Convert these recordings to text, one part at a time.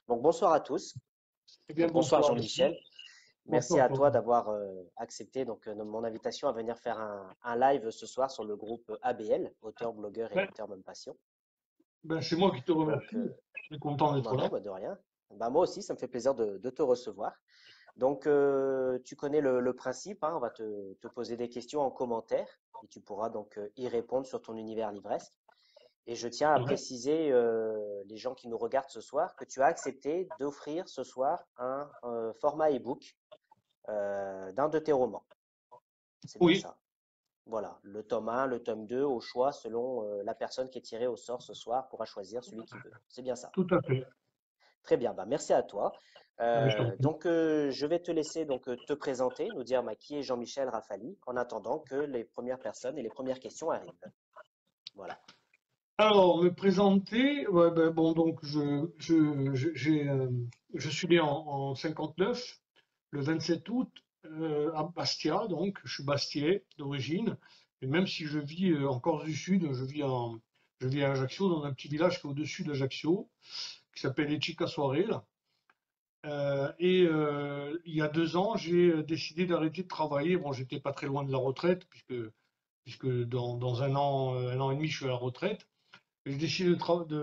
Donc bonsoir à tous. Eh bien, Donc bonsoir bonsoir, monsieur. Jean-Michel. Merci Bonsoir, à toi Florent. d'avoir accepté mon invitation à venir faire un live ce soir sur le groupe ABL, auteur, blogueur, Ben, éditeur même passion. c'est moi qui te Donc remercie. Je suis content d'être non, là. bah de rien. Bah moi aussi, ça me fait plaisir de te recevoir. Donc tu connais le principe, hein, on va te poser des questions en commentaire et tu pourras donc y répondre sur ton univers livresque. Et je tiens à Ouais. préciser, les gens qui nous regardent ce soir, que tu as accepté d'offrir ce soir un format e-book d'un de tes romans. C'est bien Oui, ça. Voilà, le tome 1, le tome 2, au choix, selon la personne qui est tirée au sort ce soir, pourra choisir celui qu'il veut. C'est bien ça. tout à fait. Très bien, bah, merci à toi. Ah, ben, je t'en prie. Je vais te laisser donc te présenter, nous dire bah, qui est Jean-Michel Rafali, en attendant que les premières personnes et les premières questions arrivent. Voilà. Alors, me présenter, ouais, bon, donc, je suis né en 59, le 27 août, à Bastia, donc, je suis bastiais d'origine. Et même si je vis en Corse du Sud, je vis à Ajaccio, dans un petit village qui est au-dessus d'Ajaccio, qui s'appelle Echicasuarel. Il y a 2 ans, j'ai décidé d'arrêter de travailler. Bon, j'étais pas très loin de la retraite, puisque dans un an et demi, je suis à la retraite. J'ai décidé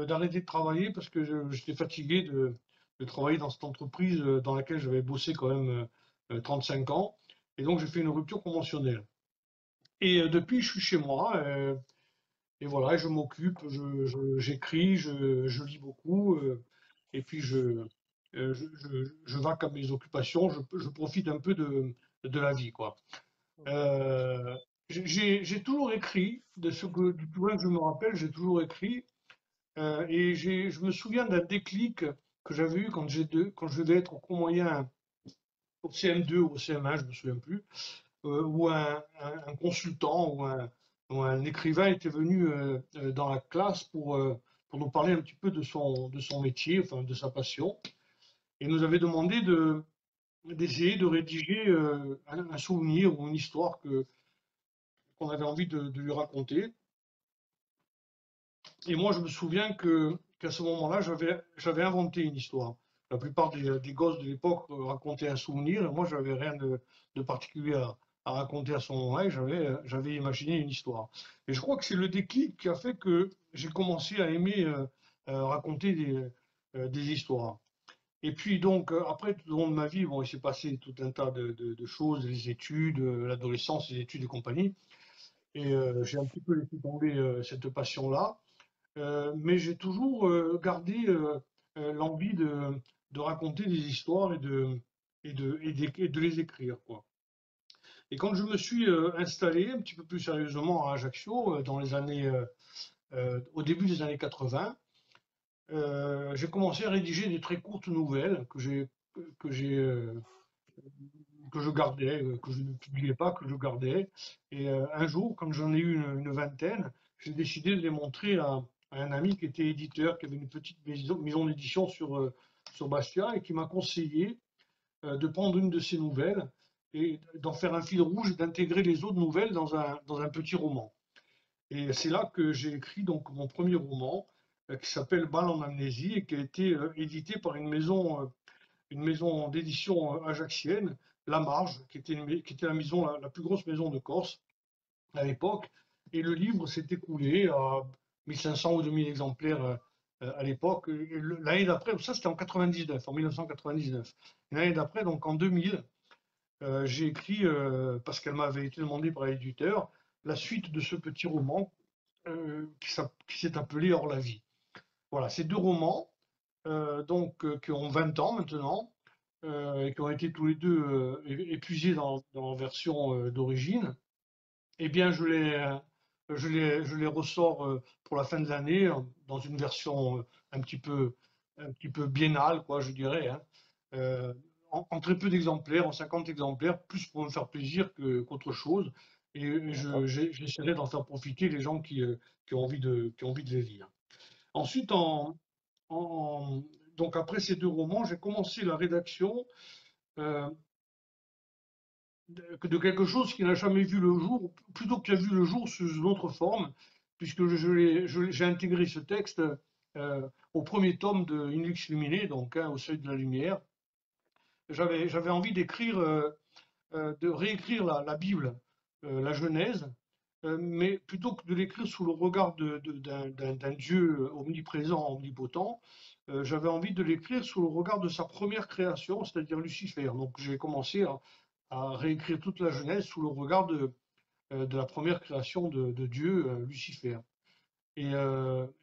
d'arrêter de travailler parce que j'étais fatigué de travailler dans cette entreprise dans laquelle j'avais bossé quand même 35 ans. Et donc, j'ai fait une rupture conventionnelle. Et depuis, je suis chez moi. Et voilà, je m'occupe, j'écris, je lis beaucoup. Et puis, je vaque à mes occupations. Je profite un peu de la vie, quoi. Euh, j'ai toujours écrit, du plus loin que je me rappelle, j'ai toujours écrit. Je me souviens d'un déclic que j'avais eu quand je devais être au cours moyen au CM2 ou au CM1, je me souviens plus, où un consultant ou un écrivain était venu dans la classe pour nous parler un petit peu de son métier, enfin de sa passion, et nous avait demandé d'essayer de rédiger un souvenir ou une histoire qu'on avait envie de lui raconter. Et moi, je me souviens qu'à ce moment-là, j'avais inventé une histoire. La plupart des gosses de l'époque racontaient un souvenir, et moi, j'avais rien de particulier à raconter à ce moment-là, et j'avais imaginé une histoire. Et je crois que c'est le déclic qui a fait que j'ai commencé à aimer raconter des histoires. Et puis donc, après, tout au long de ma vie, bon, il s'est passé tout un tas de choses, les études, l'adolescence, les études et compagnie. Et j'ai un petit peu laissé tomber cette passion-là. Mais j'ai toujours gardé l'envie de raconter des histoires et de les écrire, quoi. Et quand je me suis installé un petit peu plus sérieusement à Ajaccio, au début des années 80, j'ai commencé à rédiger des très courtes nouvelles que j'ai, que je gardais, que je ne publiais pas, que je gardais. Et un jour, quand j'en ai eu une vingtaine, j'ai décidé de les montrer à un ami qui était éditeur, qui avait une petite maison d'édition sur Bastia et qui m'a conseillé de prendre une de ces nouvelles et d'en faire un fil rouge et d'intégrer les autres nouvelles dans un petit roman. Et c'est là que j'ai écrit donc mon premier roman qui s'appelle Bal en amnésie et qui a été édité par une maison d'édition ajaxienne, La Marge, qui était la maison, la plus grosse maison de Corse à l'époque. Et le livre s'est écoulé à 1500 ou 2000 exemplaires à l'époque. L'année d'après, ça c'était en 99, en 1999. L'année d'après, donc en 2000, j'ai écrit, parce qu'elle m'avait été demandée par l'éditeur, la suite de ce petit roman qui s'est appelé Hors la vie. Voilà, ces 2 romans, qui ont 20 ans maintenant, et qui ont été tous les deux épuisés dans la version d'origine, eh bien, je les ressors pour la fin de l'année dans une version un petit peu biennale, quoi, je dirais, hein, euh, en très peu d'exemplaires, en 50 exemplaires, plus pour me faire plaisir qu'autre chose. Et D'accord. j'essaierai d'en faire profiter les gens qui ont envie de les lire. Ensuite, en- donc après ces 2 romans, j'ai commencé la rédaction euh, de quelque chose qui n'a jamais vu le jour, ou plutôt qui a vu le jour sous une autre forme, puisque j'ai intégré ce texte au premier tome de In Lux Lumine, donc Au seuil de la lumière. J'avais envie d'écrire, de réécrire la Bible, la Genèse, mais plutôt que de l'écrire sous le regard d'un Dieu omniprésent, omnipotent, j'avais envie de l'écrire sous le regard de sa première création, c'est-à-dire Lucifer. Donc j'ai commencé à réécrire toute la Genèse sous le regard de la première création de Dieu, Lucifer. Et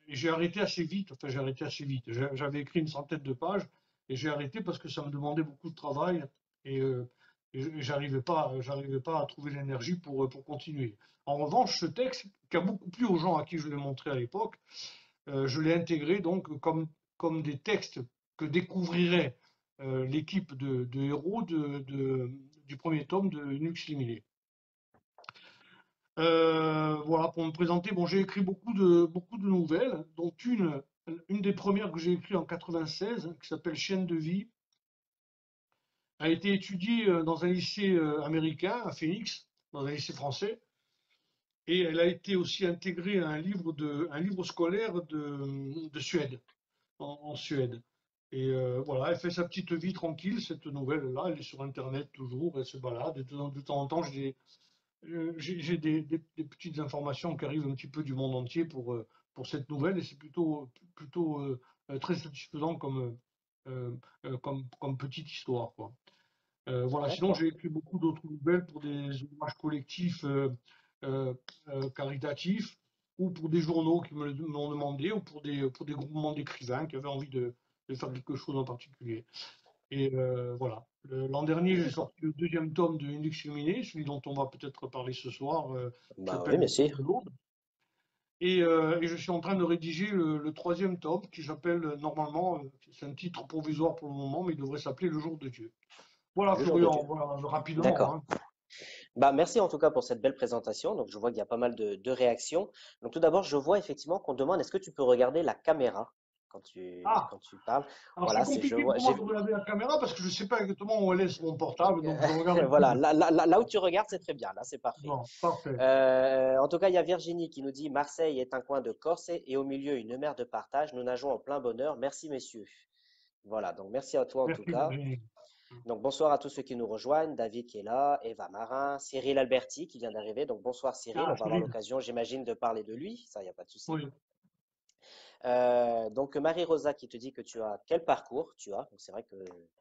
j'ai arrêté assez vite, enfin j'ai arrêté assez vite. J'avais écrit une centaine de pages et j'ai arrêté parce que ça me demandait beaucoup de travail et, euh, et j'arrivais pas à trouver l'énergie pour continuer. En revanche, ce texte, qui a beaucoup plu aux gens à qui je l'ai montré à l'époque, je l'ai intégré donc comme des textes que découvrirait l'équipe de héros du premier tome de Nux Liminé. Voilà, pour me présenter, bon, j'ai écrit beaucoup de nouvelles, dont une des premières que j'ai écrites en 96, qui s'appelle Chienne de vie, a été étudiée dans un lycée américain, à Phoenix, dans un lycée français, et elle a été aussi intégrée à un livre scolaire de Suède, en Suède. Et voilà, elle fait sa petite vie tranquille, cette nouvelle-là, elle est sur Internet toujours, elle se balade, et de temps en temps, j'ai des petites informations qui arrivent un petit peu du monde entier pour cette nouvelle et c'est plutôt très satisfaisant comme petite histoire, quoi. Voilà, sinon D'accord. j'ai écrit beaucoup d'autres nouvelles pour des ouvrages collectifs euh, caritatifs ou pour des journaux qui m'ont demandé ou pour des groupements d'écrivains qui avaient envie de faire quelque chose en particulier. Et voilà. L'an dernier, j'ai D'accord. sorti le deuxième tome de Indux Illuminé, celui dont on va peut-être parler ce soir, qui Bah oui, s'appelle Le merci. Cours de l'Aube. Et je suis en train de rédiger le troisième tome qui s'appelle normalement, c'est un titre provisoire pour le moment, mais il devrait s'appeler Le Jour de Dieu. Voilà, Le jour de Florian, Dieu. voilà, rapidement, D'accord. hein. Bah, merci en tout cas pour cette belle présentation. Donc, je vois qu'il y a pas mal de réactions. Donc, tout d'abord, je vois effectivement qu'on demande est-ce que tu peux regarder la caméra Ah, quand tu parles? alors c'est Voilà, je compliqué vois, pour moi de regarder la caméra parce que je ne sais pas exactement où elle est sur mon portable, donc je regarde un peu voilà, de. là où tu regardes, c'est très bien. Là, c'est parfait. Bon, parfait. En tout cas, il y a Virginie qui nous dit Marseille est un coin de Corse et au milieu une mer de partage. Nous nageons en plein bonheur. Merci, messieurs. Voilà, donc merci à toi en tout Merci, cas. Virginie. Donc bonsoir à tous ceux qui nous rejoignent, David qui est là, Eva Marin, Cyril Alberti qui vient d'arriver. Donc bonsoir Cyril, Ah, on va avoir Cyril, l'occasion, j'imagine, de parler de lui, ça, il n'y a pas de souci. oui. Donc Marie-Rosa qui te dit que tu as quel parcours tu as, donc c'est vrai que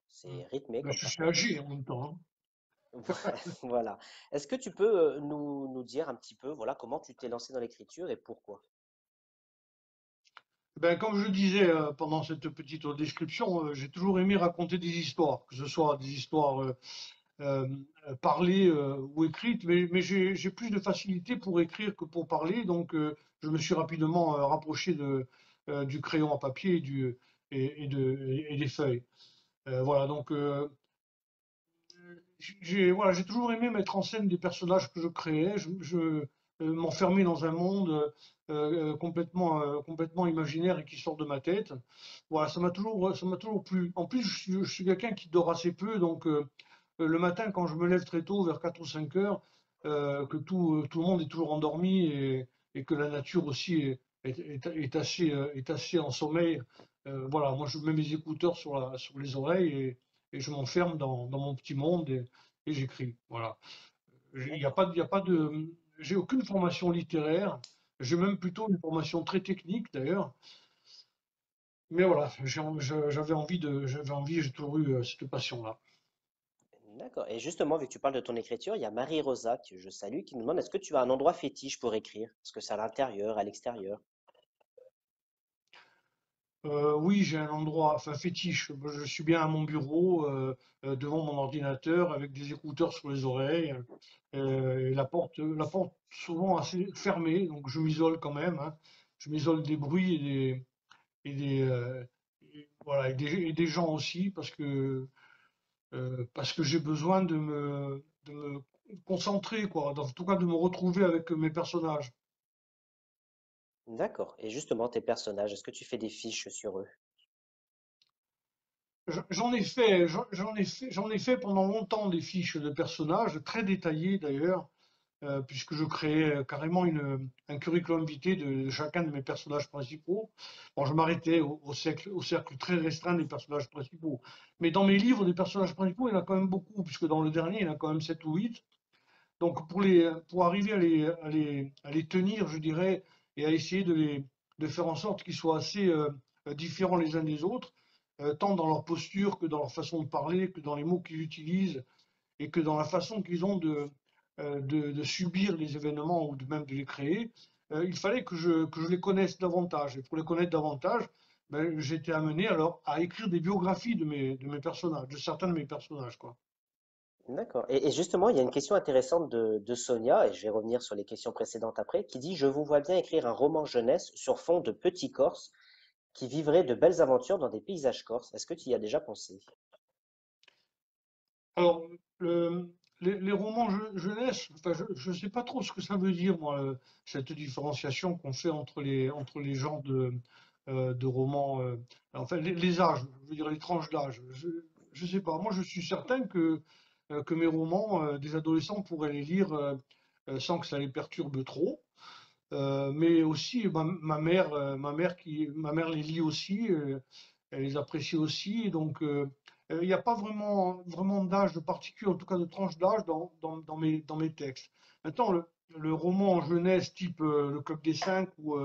c'est rythmé Ben, comme je suis parcours. âgé en même temps, hein. Voilà. Est-ce que tu peux nous dire un petit peu, voilà, comment tu t'es lancé dans l'écriture et pourquoi? Ben, comme je disais pendant cette petite description, j'ai toujours aimé raconter des histoires, que ce soit des histoires euh, parlées ou écrites, mais j'ai plus de facilité pour écrire que pour parler, donc je me suis rapidement rapproché du crayon à papier et des feuilles. Voilà, donc voilà, j'ai toujours aimé mettre en scène des personnages que je créais. M'enfermer dans un monde complètement imaginaire et qui sort de ma tête. Voilà, ça m'a toujours plu. En plus, je suis quelqu'un qui dort assez peu, donc le matin, quand je me lève très tôt, vers 4 ou 5 heures, que tout le monde est toujours endormi et que la nature aussi est assez en sommeil. Voilà, moi je mets mes écouteurs sur les oreilles et je m'enferme dans mon petit monde et j'écris. Voilà. Il y a D'accord. pas, il y a pas de, j'ai aucune formation littéraire. J'ai même plutôt une formation très technique d'ailleurs. Mais voilà, j'avais envie, j'ai toujours eu cette passion-là. D'accord. Et justement, vu que tu parles de ton écriture, il y a Marie-Rosa, que je salue, qui nous demande est-ce que tu as un endroit fétiche pour écrire? Est-ce que c'est à l'intérieur, à l'extérieur? Oui, j'ai un endroit, enfin fétiche. Je suis bien à mon bureau, devant mon ordinateur, avec des écouteurs sur les oreilles, et la porte souvent assez fermée, donc je m'isole quand même, hein. Je m'isole des bruits voilà, et des gens aussi, parce que j'ai besoin de me concentrer, quoi. En tout cas, de me retrouver avec mes personnages. D'accord. Et justement, tes personnages, est-ce que tu fais des fiches sur eux? J'en ai fait pendant longtemps des fiches de personnages, très détaillées d'ailleurs. puisque je créais carrément un curriculum vitae de chacun de mes personnages principaux. Bon, je m'arrêtais au cercle très restreint des personnages principaux. Mais dans mes livres, des personnages principaux, il y en a quand même beaucoup, puisque dans le dernier, il y en a quand même 7 ou 8. Donc pour arriver à les tenir, je dirais, et à essayer de faire en sorte qu'ils soient assez différents les uns des autres, tant dans leur posture que dans leur façon de parler, que dans les mots qu'ils utilisent, et que dans la façon qu'ils ont de subir les événements ou même de les créer, il fallait que je les connaisse davantage. Et pour les connaître davantage, ben, j'étais amené alors à écrire des biographies de mes personnages, de certains de mes personnages, quoi. D'accord. Et justement, il y a une question intéressante de Sonia, et je vais revenir sur les questions précédentes après, qui dit, je vous vois bien écrire un roman jeunesse sur fond de petits Corses qui vivraient de belles aventures dans des paysages corses. Est-ce que tu y as déjà pensé? Alors, le- les romans jeunesse, enfin, je ne sais pas trop ce que ça veut dire, moi, cette différenciation qu'on fait entre les genres de romans, enfin, les âges, je veux dire les tranches d'âge. Je ne sais pas. Moi, je suis certain que mes romans, des adolescents pourraient les lire sans que ça les perturbe trop. Mais aussi, ma mère les lit aussi, elle les apprécie aussi. Donc, il n'y a pas vraiment d'âge particulier, en tout cas de tranche d'âge dans mes textes. Maintenant, le roman en jeunesse type Le Club des Cinq ou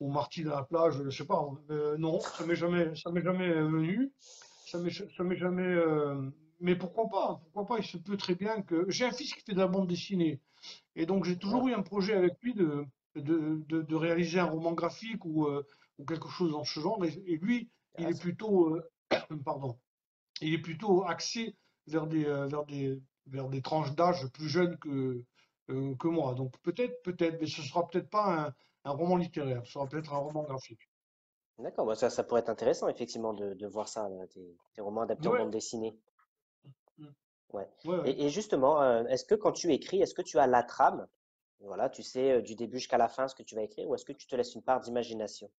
Martine à la plage, je sais pas, non, ça m'est jamais venu. Ça m'est jamais. Mais pourquoi pas? Pourquoi pas? Il se peut très bien que. J'ai un fils qui fait de la bande dessinée. Et donc j'ai Ah, toujours eu un projet avec lui de réaliser un roman graphique ou quelque chose dans ce genre. Et lui, il est intéressant. plutôt, pardon, il est plutôt axé vers des tranches d'âge plus jeunes que moi. Donc peut-être, mais ce sera peut-être pas un roman littéraire, ce sera peut-être un roman graphique. D'accord, bah ça pourrait être intéressant, effectivement, de voir ça, tes romans adaptés en Ouais, bande dessinée. Ouais. ouais, ouais. Et justement, est-ce que quand tu écris, est-ce que tu as la trame? Voilà, tu sais du début jusqu'à la fin ce que tu vas écrire, ou est-ce que tu te laisses une part d'imagination?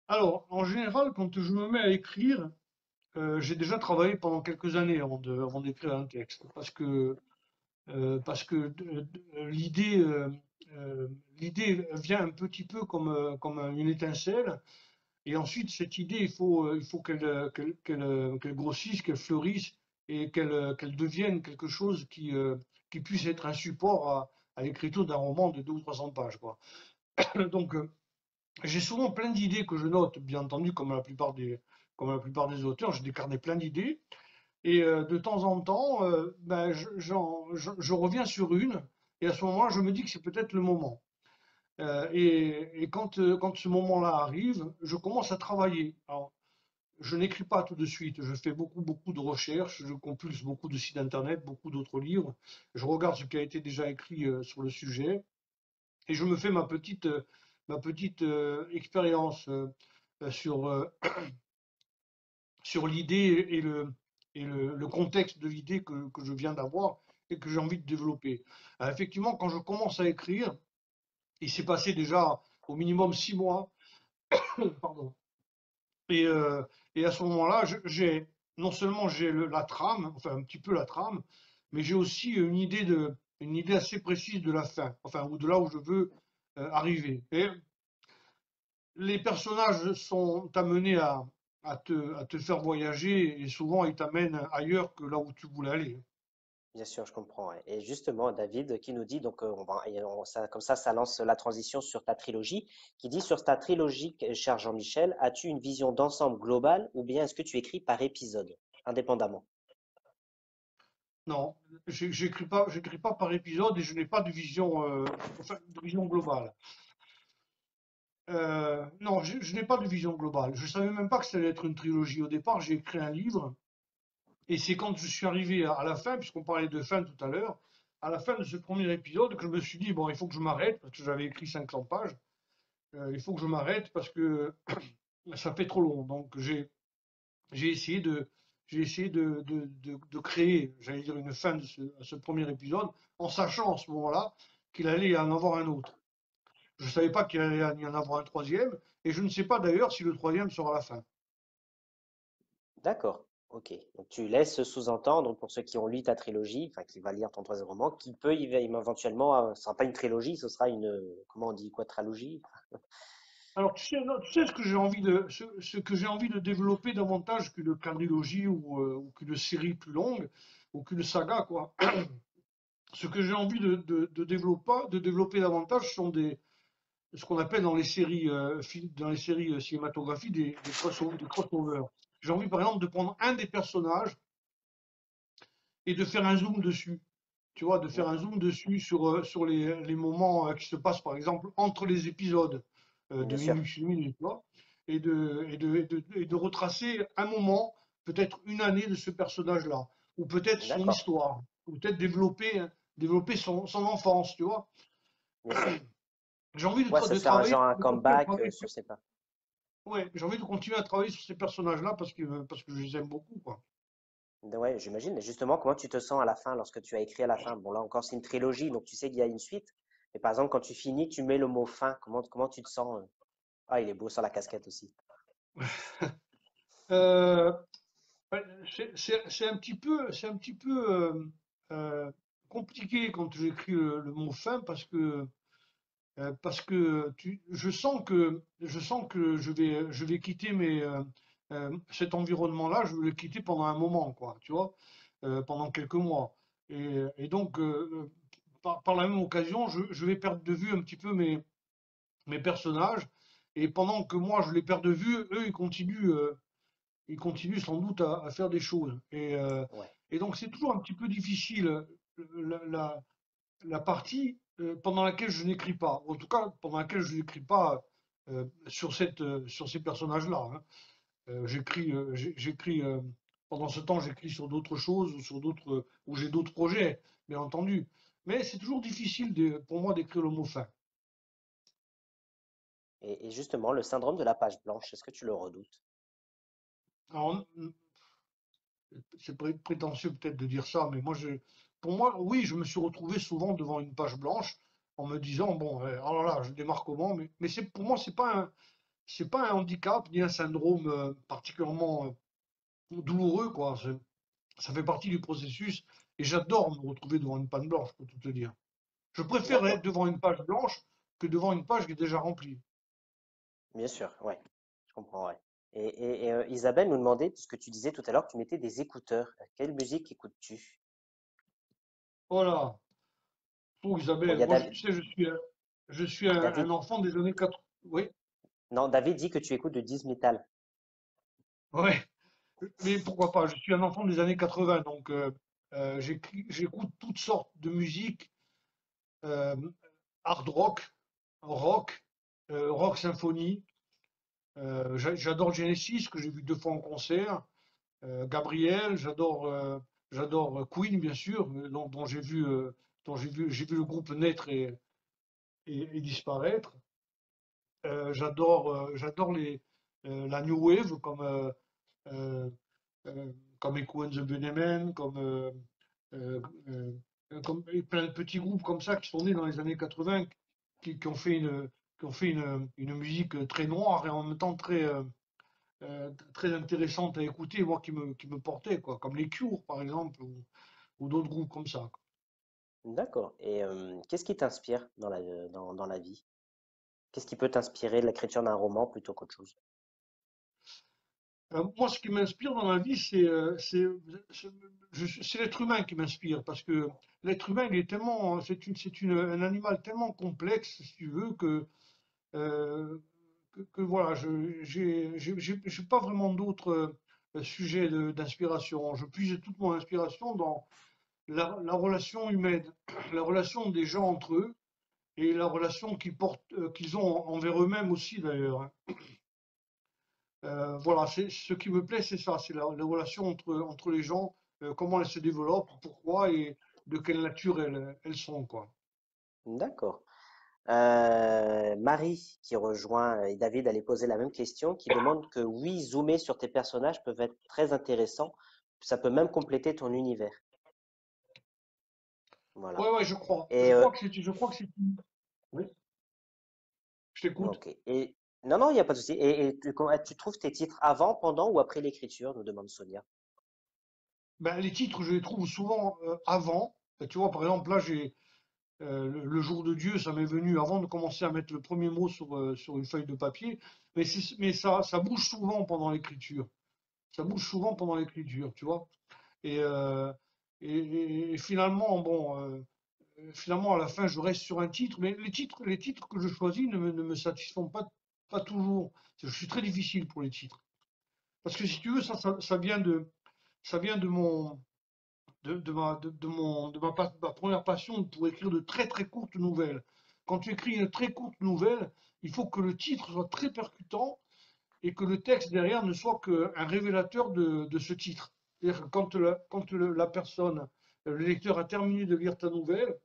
Alors, en général, quand je me mets à écrire, j'ai déjà travaillé pendant quelques années avant d'écrire un texte, parce que euh, l'idée vient un petit peu comme une étincelle, et ensuite cette idée, il faut qu'elle grossisse, qu'elle fleurisse, et qu'elle devienne quelque chose qui puisse être un support à l'écriture d'un roman de 200 ou 300 pages, quoi. Donc, j'ai souvent plein d'idées que je note, bien entendu, comme la plupart des auteurs, j'ai des carnets plein d'idées. Et de temps en temps, ben, je reviens sur une, et à ce moment-là, je me dis que c'est peut-être le moment. Et quand ce moment-là arrive, je commence à travailler. Alors, je n'écris pas tout de suite, je fais beaucoup de recherches, je compulse beaucoup de sites internet, beaucoup d'autres livres, je regarde ce qui a été déjà écrit sur le sujet, et je me fais ma petite expérience sur, sur l'idée le contexte de l'idée que je viens d'avoir et que j'ai envie de développer. Effectivement, quand je commence à écrire, il s'est passé déjà au minimum 6 mois, pardon, et, euh, et à ce moment-là, j'ai non seulement j'ai la trame, enfin un petit peu la trame, mais j'ai aussi une idée assez précise de la fin, enfin ou de là où je veux arriver. Et les personnages sont amenés à te faire voyager et souvent ils t'amènent ailleurs que là où tu voulais aller. Bien sûr, je comprends. Ouais. Et justement, David qui nous dit, donc comme ça lance la transition sur ta trilogie, qui dit sur ta trilogie, cher Jean-Michel, as-tu une vision d'ensemble globale ou bien est-ce que tu écris par épisode, indépendamment? Non, j'écris pas par épisode et je n'ai pas de vision, enfin, de vision globale. Non, je n'ai pas de vision globale. Je savais même pas que ça allait être une trilogie. Au départ, j'ai écrit un livre et c'est quand je suis arrivé à la fin, puisqu'on parlait de fin tout à l'heure, à la fin de ce premier épisode que je me suis dit, bon, il faut que je m'arrête parce que j'avais écrit 500 pages. Il faut que je m'arrête parce que ça fait trop long. Donc j'ai essayé j'ai essayé de créer, j'allais dire, une fin à ce premier épisode, en sachant en ce moment-là qu'il allait y en avoir un autre. Je ne savais pas qu'il allait y en avoir un troisième, et je ne sais pas d'ailleurs si le troisième sera la fin. D'accord. Ok. Donc tu laisses sous-entendre, pour ceux qui ont lu ta trilogie, enfin qui va lire ton troisième roman, qu'il peut éventuellement, ce sera pas une trilogie, ce sera une, comment on dit, quadralogie? Alors, tu sais, non, tu sais ce que j'ai envie de développer davantage qu'une quadrilogie ou qu'une série plus longue ou qu'une saga, quoi. Ce que j'ai envie de développer davantage sont ce qu'on appelle dans les séries, dans les séries cinématographiques des crossovers. J'ai envie, par exemple, de prendre un des personnages et de faire un zoom dessus. Tu vois, de faire un D'accord. zoom dessus sur les moments qui se passent, par exemple, entre les épisodes Bien de sûr. minute sur minute, tu vois, et de retracer un moment, peut-être une année de ce personnage-là, ou peut-être son D'accord. histoire, ou peut-être développer son enfance, tu vois. Bien sûr. J'ai envie Ouais, ça de se faire un travailler, genre un de continuer à comeback travailler sur ses pas. ouais, j'ai envie de continuer à travailler sur ces personnages-là parce que je les aime beaucoup, quoi. Ouais, j'imagine. Et justement, comment tu te sens à la fin lorsque tu as écrit à la fin? Bon, là encore, c'est une trilogie, donc tu sais qu'il y a une suite. Mais par exemple, quand tu finis, tu mets le mot fin. Comment tu te sens? Ah, il est beau sur la casquette aussi. Euh, ouais, c'est un petit peu compliqué quand j'écris le mot fin parce que je sens que je vais quitter cet environnement-là, je vais le quitter pendant un moment, quoi, tu vois, pendant quelques mois. Et donc, par la même occasion, je vais perdre de vue un petit peu mes personnages. Et pendant que moi, je les perds de vue, eux, ils continuent sans doute à faire des choses. Ouais. Et donc, c'est toujours un petit peu difficile la, la- la partie pendant laquelle je n'écris pas. En tout cas, pendant laquelle je n'écris pas sur ces personnages-là, hein. J'écris pendant ce temps, j'écris sur d'autres choses ou où j'ai d'autres projets, bien entendu. Mais c'est toujours difficile pour moi d'écrire le mot fin. Et justement, le syndrome de la page blanche, est-ce que tu le redoutes? Alors, c'est prétentieux peut-être de dire ça, mais pour moi, oui, je me suis retrouvé souvent devant une page blanche en me disant, bon, alors là, je démarre comment, mais pour moi, c'est pas un handicap ni un syndrome particulièrement douloureux, quoi. Ça fait partie du processus et j'adore me retrouver devant une page blanche, pour tout te dire. Je préfère être D'accord. devant une page blanche que devant une page qui est déjà remplie. Bien sûr, ouais. Je comprends, ouais. Isabelle nous demandait, puisque tu disais tout à l'heure que tu mettais des écouteurs. Quelle musique écoutes-tu? Voilà. Pour Bon, il Isabelle, y a moi, tu sais, je suis un David. enfant des années 80. Oui, Non, David dit que tu écoutes de death metal. ouais. Mais pourquoi pas? Je suis un enfant des années 80, donc j'écoute toutes sortes de musique, euh, hard rock, rock, rock symphonie. J'adore Genesis, que j'ai vu deux fois en concert. Gabriel, j'adore Queen, bien sûr, j'ai vu le groupe naître et disparaître. J'adore la New Wave euh, comme Echo and the Bunnymen, euh, comme plein de petits groupes comme ça qui sont nés dans les années 80, qui ont fait une musique très noire et en même temps très intéressante à écouter, moi qui me portait, quoi, comme les Cure par exemple, ou d'autres groupes comme ça. D'accord. Et qu'est-ce qui t'inspire dans la vie? Qu'est-ce qui peut t'inspirer de l'écriture d'un roman plutôt qu'autre chose? Moi, ce qui m'inspire dans la vie, c'est- c'est l'être humain qui m'inspire, parce que l'être humain, il est tellement, un animal tellement complexe, si tu veux, euh, que voilà, j'ai pas vraiment d'autres sujets d'inspiration. Je puise toute mon inspiration dans la relation humaine, la relation des gens entre eux et la relation qu'ils ont envers eux-mêmes aussi d'ailleurs, hein. Voilà, ce qui me plaît, c'est ça, c'est la relation entre les gens, comment elles se développent, pourquoi et de quelle nature elles sont, quoi. D'accord. Marie qui rejoint et David allait poser la même question, qui demande que oui, zoomer sur tes personnages peuvent être très intéressants. Ça peut même compléter ton univers. Ouais, Voilà. ouais, je crois. Et Je crois que c'est. Oui, je t'écoute. ok. Et non, non, il n'y a pas de souci. Et tu trouves tes titres avant, pendant ou après l'écriture, nous demande Sonia. Ben, les titres, je les trouve souvent avant. Tu vois, par exemple, là, le jour de Dieu, ça m'est venu avant de commencer à mettre le premier mot sur une feuille de papier. Mais ça bouge souvent pendant l'écriture. Ça bouge souvent pendant l'écriture, tu vois. Et, euh, et finalement, bon, finalement, à la fin, je reste sur un titre. Mais les titres que je choisis ne me satisfont pas toujours. Je suis très difficile pour les titres. Parce que si tu veux, ça vient de mon, de ma, de mon, de ma, ma première passion pour écrire de très très courtes nouvelles. Quand tu écris une très courte nouvelle, il faut que le titre soit très percutant et que le texte derrière ne soit qu'un révélateur de ce titre. C'est-à-dire que quand la personne, le lecteur a terminé de lire ta nouvelle,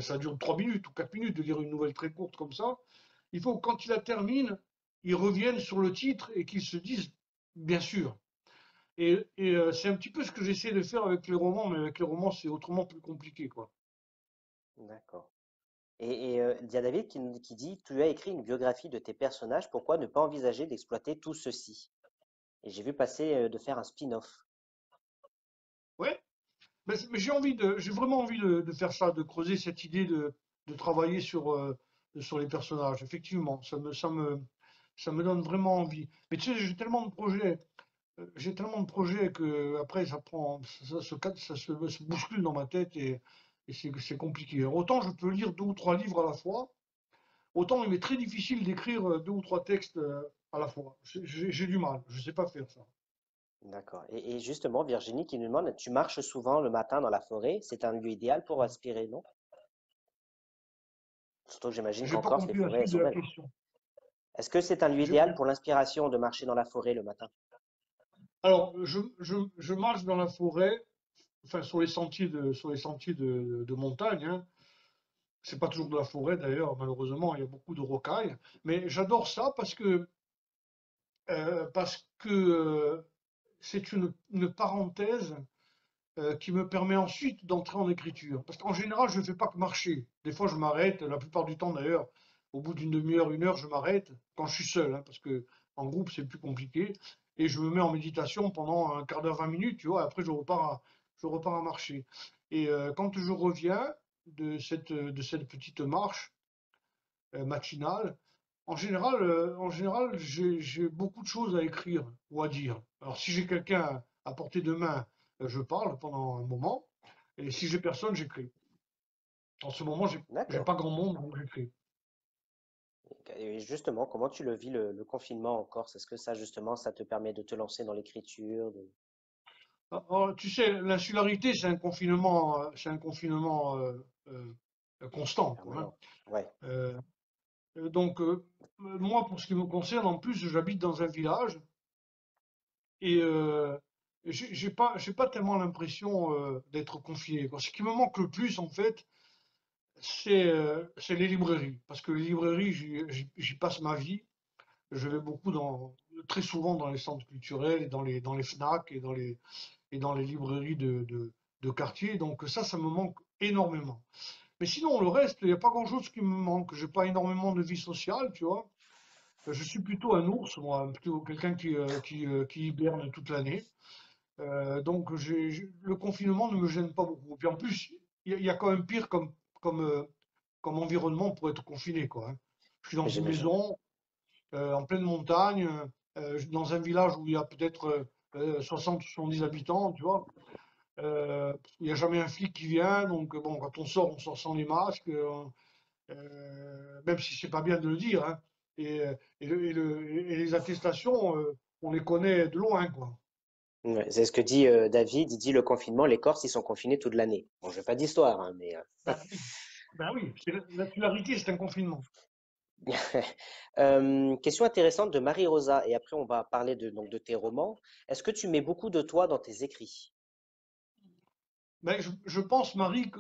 ça dure 3 minutes ou 4 minutes de lire une nouvelle très courte comme ça, il faut que quand il la termine, il revienne sur le titre et qu'il se dise, bien sûr, c'est un petit peu ce que j'essaie de faire avec les romans, mais avec les romans, c'est autrement plus compliqué, quoi. D'accord. Il y a David qui dit, tu as écrit une biographie de tes personnages, pourquoi ne pas envisager d'exploiter tout ceci? Et j'ai vu passer de faire un spin-off. Ouais, mais j'ai vraiment envie de faire ça, de creuser cette idée de travailler sur les personnages. Effectivement, ça me donne vraiment envie. Mais tu sais, j'ai tellement de projets que après ça se bouscule dans ma tête et c'est compliqué. Autant je peux lire deux ou trois livres à la fois, autant il m'est très difficile d'écrire deux ou trois textes à la fois. J'ai du mal, je sais pas faire ça. D'accord. Et justement, Virginie qui nous demande, tu marches souvent le matin dans la forêt, c'est un lieu idéal pour aspirer, non? Surtout que j'imagine J'ai qu'en pas Corse, les compris la forêts, elles suite de sont la belles. question. Est-ce que c'est un lieu J'ai- idéal pour l'inspiration de marcher dans la forêt le matin? Alors, je marche dans la forêt, enfin sur les sentiers de montagne, hein. C'est pas toujours de la forêt d'ailleurs, malheureusement, il y a beaucoup de rocailles. Mais j'adore ça parce que c'est une parenthèse qui me permet ensuite d'entrer en écriture. Parce qu'en général, je ne fais pas que marcher. Des fois, je m'arrête, la plupart du temps d'ailleurs, au bout d'une demi-heure, une heure, je m'arrête, quand je suis seul, hein, parce que en groupe, c'est plus compliqué. Et je me mets en méditation pendant un quart d'heure, 20 minutes, tu vois, et après, je repars à marcher. Et quand je reviens de cette petite marche matinale, en général j'ai beaucoup de choses à écrire ou à dire. Alors, si j'ai quelqu'un à portée de main, je parle pendant un moment. Et si j'ai personne, j'écris. En ce moment, j'ai D'accord. pas grand monde, donc j'écris. Et justement, comment tu le vis le confinement en Corse? Est-ce que ça, justement, ça te permet de te lancer dans l'écriture, Alors, tu sais, l'insularité, c'est un confinement constant, quoi, hein. permanent? Ouais. Euh, donc, moi, pour ce qui me concerne, en plus, j'habite dans un village et j'ai pas tellement l'impression d'être confiné, quoi. Ce qui me manque le plus, en fait, c'est les librairies. Parce que les librairies, j'y passe ma vie. Je vais très souvent dans les centres culturels et dans les FNAC et dans les librairies de quartier. Donc ça me manque énormément. Mais sinon, le reste, il n'y a pas grand-chose qui me manque. J'ai pas énormément de vie sociale, tu vois. Je suis plutôt un ours, moi, plutôt quelqu'un qui hiberne toute l'année. Donc le confinement ne me gêne pas beaucoup. Puis en plus, il y a quand même pire comme environnement pour être confiné, quoi, hein. Je suis dans une J'imagine. maison en pleine montagne, dans un village où il y a peut-être 60 ou 70 habitants, tu vois. Il n'y a jamais un flic qui vient, donc bon, quand on sort sans les masques, même si c'est pas bien de le dire, hein. Et les attestations, on les connaît de loin, quoi. Ouais, c'est ce que dit David. Il dit le confinement, les Corses, ils sont confinés toute l'année. Bon, je vais pas d'histoire, hein, mais Ben oui, l'insularité, c'est un confinement. Question intéressante de Marie-Rosa, et après on va parler donc de tes romans. Est-ce que tu mets beaucoup de toi dans tes écrits? Ben, je pense, Marie,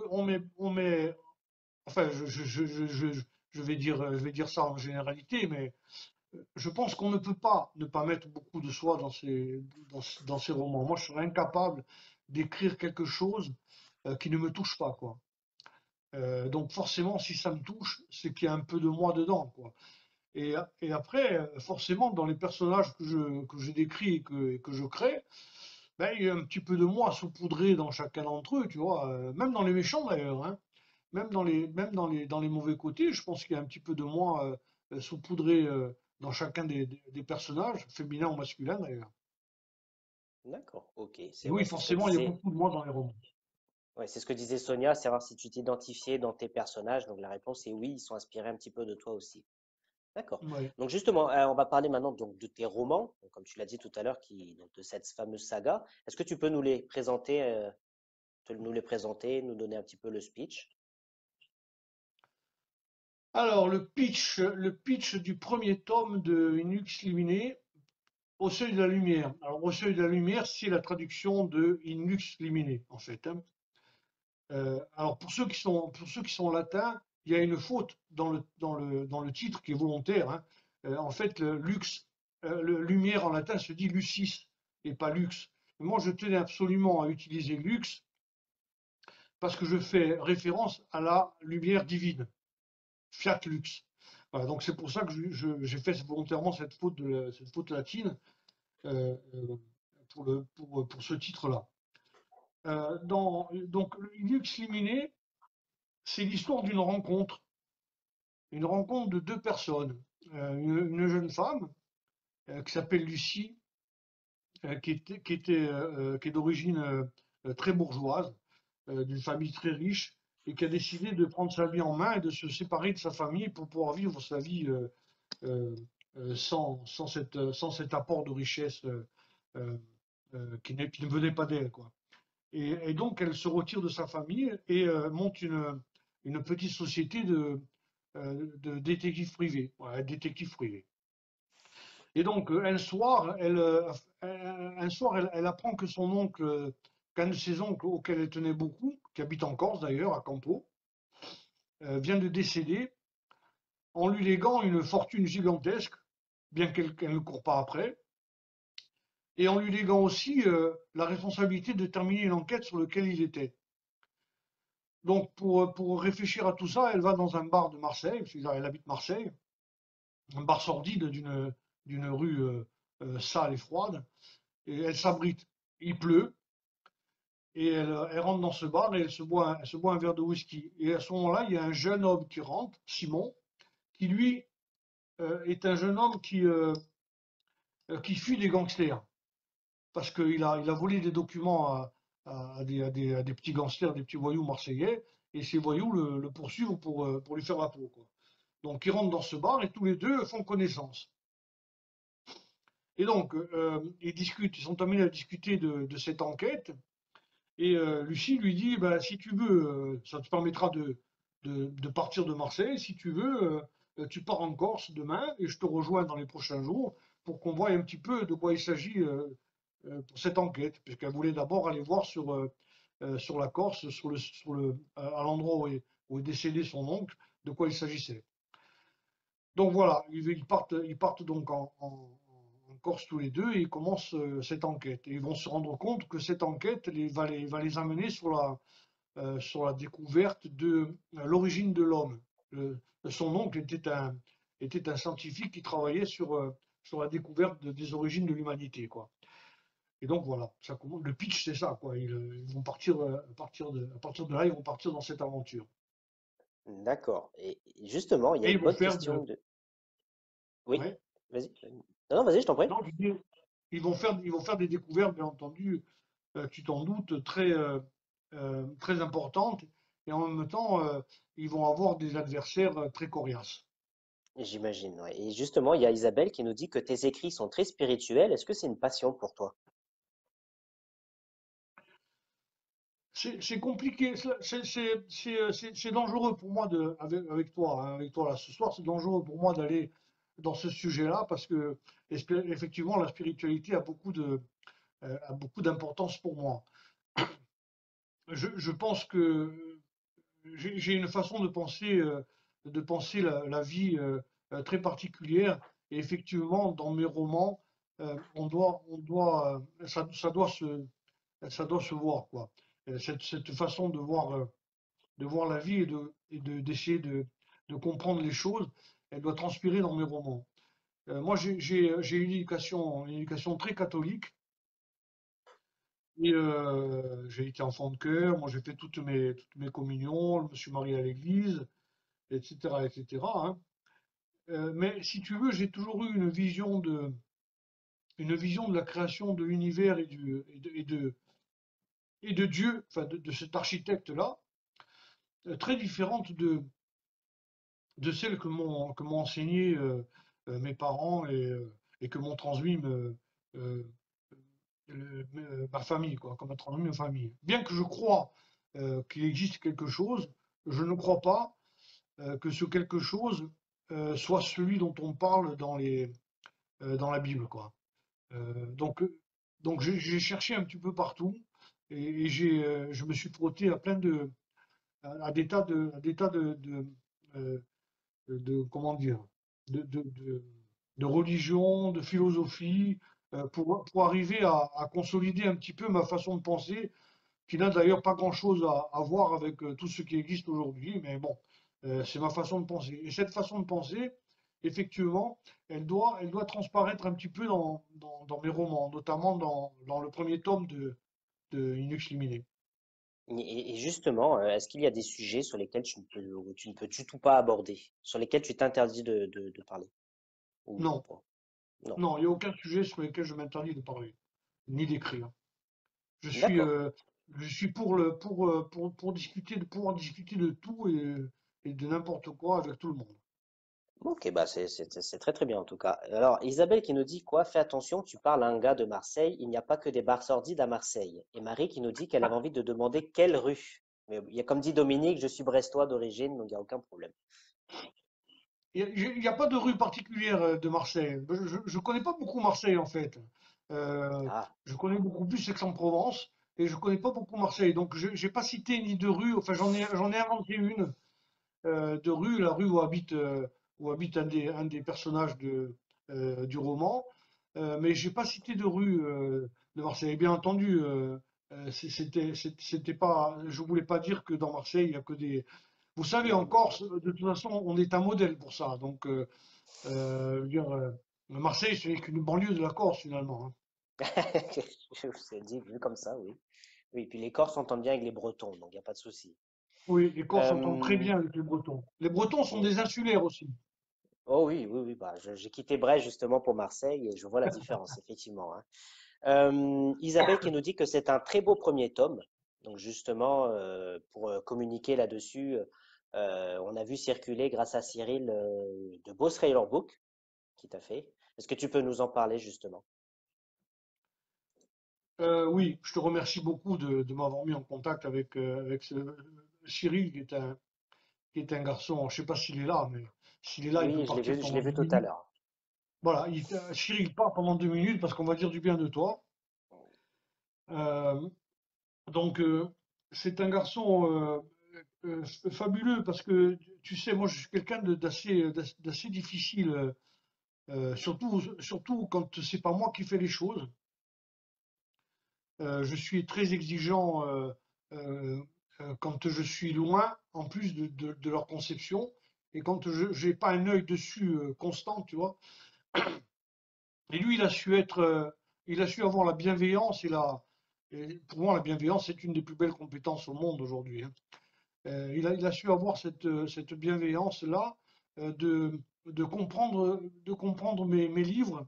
enfin, je vais dire ça en généralité, mais je pense qu'on ne peut pas ne pas mettre beaucoup de soi dans ces romans. Moi, je serais incapable d'écrire quelque chose qui ne me touche pas, quoi. Donc forcément, si ça me touche, c'est qu'il y a un peu de moi dedans, quoi. Et après, forcément, dans les personnages que je décris et que je crée, ben, il y a un petit peu de moi saupoudré dans chacun d'entre eux, tu vois, même dans les méchants d'ailleurs, hein. Même dans les mauvais côtés, je pense qu'il y a un petit peu de moi saupoudré dans chacun des personnages, féminins ou masculins d'ailleurs. D'accord, ok. Et C'est oui, ouais, c'est ce que forcément, il y a disait, beaucoup de moi dans les romans. ouais, c'est ce que disait Sonia, savoir si tu t'identifiais dans tes personnages. Donc la réponse est oui, ils sont inspirés un petit peu de toi aussi. D'accord. Ouais. Donc justement, on va parler maintenant donc de tes romans, donc, comme tu l'as dit tout à l'heure, donc de cette fameuse saga. Est-ce que tu peux nous les présenter, nous donner un petit peu le speech? Alors, le pitch du premier tome de Inux Liminé, Au seuil de la lumière. Alors, Au seuil de la lumière, c'est la traduction de Inux Liminé, en fait, hein. Alors, pour ceux qui sont latins, il y a une faute dans le titre qui est volontaire, hein. En fait, le lumière en latin se dit lucis et pas lux. Moi, je tenais absolument à utiliser lux parce que je fais référence à la lumière divine, fiat lux. Voilà, donc c'est pour ça que j'ai fait volontairement cette faute latine euh, euh, pour ce titre-là. Donc, Lux Liminé, c'est l'histoire une rencontre de deux personnes. Une jeune femme qui s'appelle Lucie, qui est d'origine très bourgeoise, d'une famille très riche, et qui a décidé de prendre sa vie en main et de se séparer de sa famille pour pouvoir vivre sa vie euh, sans cet apport de richesse euh, qui ne venait pas d'elle, quoi. Et donc, elle se retire de sa famille et monte une petite société de détectives privés. Voilà, détective privé. Et donc, un soir, elle apprend que son oncle, qu'un de ses oncles auquel elle tenait beaucoup, qui habite en Corse d'ailleurs, à Campo, vient de décéder en lui léguant une fortune gigantesque, bien qu'elle ne court pas après, et en lui léguant aussi la responsabilité de terminer une enquête sur laquelle il était. Donc, pour réfléchir à tout ça, elle va dans un bar de Marseille, parce qu'elle habite Marseille, un bar sordide d'une rue sale et froide, et elle s'abrite. Il pleut, et elle rentre dans ce bar et elle se boit un verre de whisky. Et à ce moment-là, il y a un jeune homme qui rentre, Simon, qui lui est un jeune homme qui fuit des gangsters, parce qu'il a volé des documents à des petits gangsters, des petits voyous marseillais, et ces voyous le poursuivent pour lui faire la peau, quoi. Donc ils rentrent dans ce bar et tous les deux font connaissance. Et donc ils discutent, ils sont amenés à discuter de cette enquête. Et Lucie lui dit, bah, si tu veux, ça te permettra de partir de Marseille. Si tu veux, tu pars en Corse demain et je te rejoins dans les prochains jours pour qu'on voie un petit peu de quoi il s'agit pour cette enquête, puisqu'elle voulait d'abord aller voir sur la Corse, à l'endroit où est décédé son oncle, de quoi il s'agissait. Donc voilà, ils partent donc en Corse tous les deux et ils commencent cette enquête. Et ils vont se rendre compte que cette enquête va les amener sur la découverte de l'origine de l'homme. Son oncle était un scientifique qui travaillait sur la découverte des origines de l'humanité, quoi. Et donc voilà, le pitch c'est ça, quoi. Ils vont partir, à partir de là, ils vont partir dans cette aventure. D'accord. Et justement, il y a Et une ils vont bonne faire question de, de... Oui, ouais, vas-y. Non, non, vas-y, je t'en prie. non, je dis, ils vont faire des découvertes, bien entendu, tu t'en doutes, très importantes, et en même temps, ils vont avoir des adversaires très coriaces. J'imagine, ouais. Et justement, il y a Isabelle qui nous dit que tes écrits sont très spirituels. Est-ce que c'est une passion pour toi? C'est compliqué, c'est dangereux pour moi avec toi, hein, avec toi là ce soir, c'est dangereux pour moi d'aller dans ce sujet-là parce que effectivement la spiritualité a beaucoup d'importance pour moi. Je pense que j'ai une façon de penser la vie très particulière et effectivement dans mes romans, ça doit se voir, quoi. Cette façon de voir la vie d'essayer de comprendre les choses, elle doit transpirer dans mes romans. Moi, j'ai une éducation très catholique Et j'ai été enfant de cœur, moi j'ai fait toutes mes communions, je me suis marié à l'église, etc., etc., hein. Mais si tu veux, j'ai toujours eu une vision de la création de l'univers et de Dieu, enfin de cet architecte-là, très différente de celle que m'ont enseigné mes parents et que m'ont transmis euh, ma famille, quoi, comme m'a transmis ma famille. Bien que je crois qu'il existe quelque chose, je ne crois pas que ce quelque chose soit celui dont on parle dans la Bible, quoi. Euh, donc, donc j'ai cherché un petit peu partout je me suis frotté à à des tas euh, comment dire, de, de, de, de religion, de philosophie, pour arriver à consolider un petit peu ma façon de penser, qui n'a d'ailleurs pas grand-chose à voir avec tout ce qui existe aujourd'hui, mais bon, c'est ma façon de penser. Et cette façon de penser, effectivement, elle doit transparaître un petit peu dans mes romans, notamment dans le premier tome de Inux Liminé. Et justement, est-ce qu'il y a des sujets sur lesquels tu ne peux du tout pas aborder, sur lesquels tu t'interdis de parler? Ou Non, pas? Non. non, il n'y a aucun sujet sur lequel je m'interdis de parler, ni d'écrire. Je suis, D'accord. euh, je suis pour discuter, de pouvoir discuter de tout et de n'importe quoi avec tout le monde. Ok, bah c'est très très bien en tout cas. Alors, Isabelle qui nous dit quoi? Fais attention, tu parles à un gars de Marseille, il n'y a pas que des bars sordides à Marseille. Et Marie qui nous dit qu'elle avait envie de demander quelle rue. Mais il y a comme dit Dominique, je suis brestois d'origine, donc il n'y a aucun problème. Il n'y a pas de rue particulière de Marseille. Je ne connais pas beaucoup Marseille en fait. Euh, Ah, je connais beaucoup plus Aix-en-Provence et je ne connais pas beaucoup Marseille. Donc je n'ai pas cité ni de rue. Enfin j'en ai inventé une de rue, la rue où habite un des personnages du roman. Mais j'ai pas cité de rue de Marseille. Bien entendu, c'était pas. Je voulais pas dire que dans Marseille il y a que des. Vous savez, non, en non, non. Corse, de toute façon, on est un modèle pour ça. Donc, je veux dire, Marseille, ce n'est qu'une banlieue de la Corse finalement, hein. Je vous ai dit, vu comme ça, oui. Oui, puis les Corses s'entendent bien avec les Bretons, donc il n'y a pas de souci. Oui, les Corses s'entendent très Euh, bien avec les Bretons. Les Bretons sont des insulaires aussi. oh oui, oui, oui, bah, j'ai quitté Brest justement pour Marseille et je vois la différence, effectivement, hein. Isabelle qui nous dit que c'est un très beau premier tome. Donc justement, pour communiquer là-dessus, on a vu circuler grâce à Cyril de beaux Trailer Book qui t'a fait. Est-ce que tu peux nous en parler justement? Oui, je te remercie beaucoup de m'avoir mis en contact avec Cyril, qui est un garçon, je ne sais pas s'il est là, mais s'il est là, il peut Oui, partir je pendant l'ai vu deux tout à minutes. l'heure. Voilà, Cyril part pendant 2 minutes parce qu'on va dire du bien de toi. Euh, donc, c'est un garçon fabuleux parce que, tu sais, moi, je suis quelqu'un d'assez difficile, surtout quand c'est pas moi qui fais les choses. Je suis très exigeant euh, quand je suis loin, en plus de leur conception, et quand je n'ai pas un œil dessus constant, tu vois. Et lui, il a su avoir la bienveillance et pour moi, la bienveillance, c'est une des plus belles compétences au monde aujourd'hui, hein. Il a su avoir cette bienveillance-là de comprendre mes livres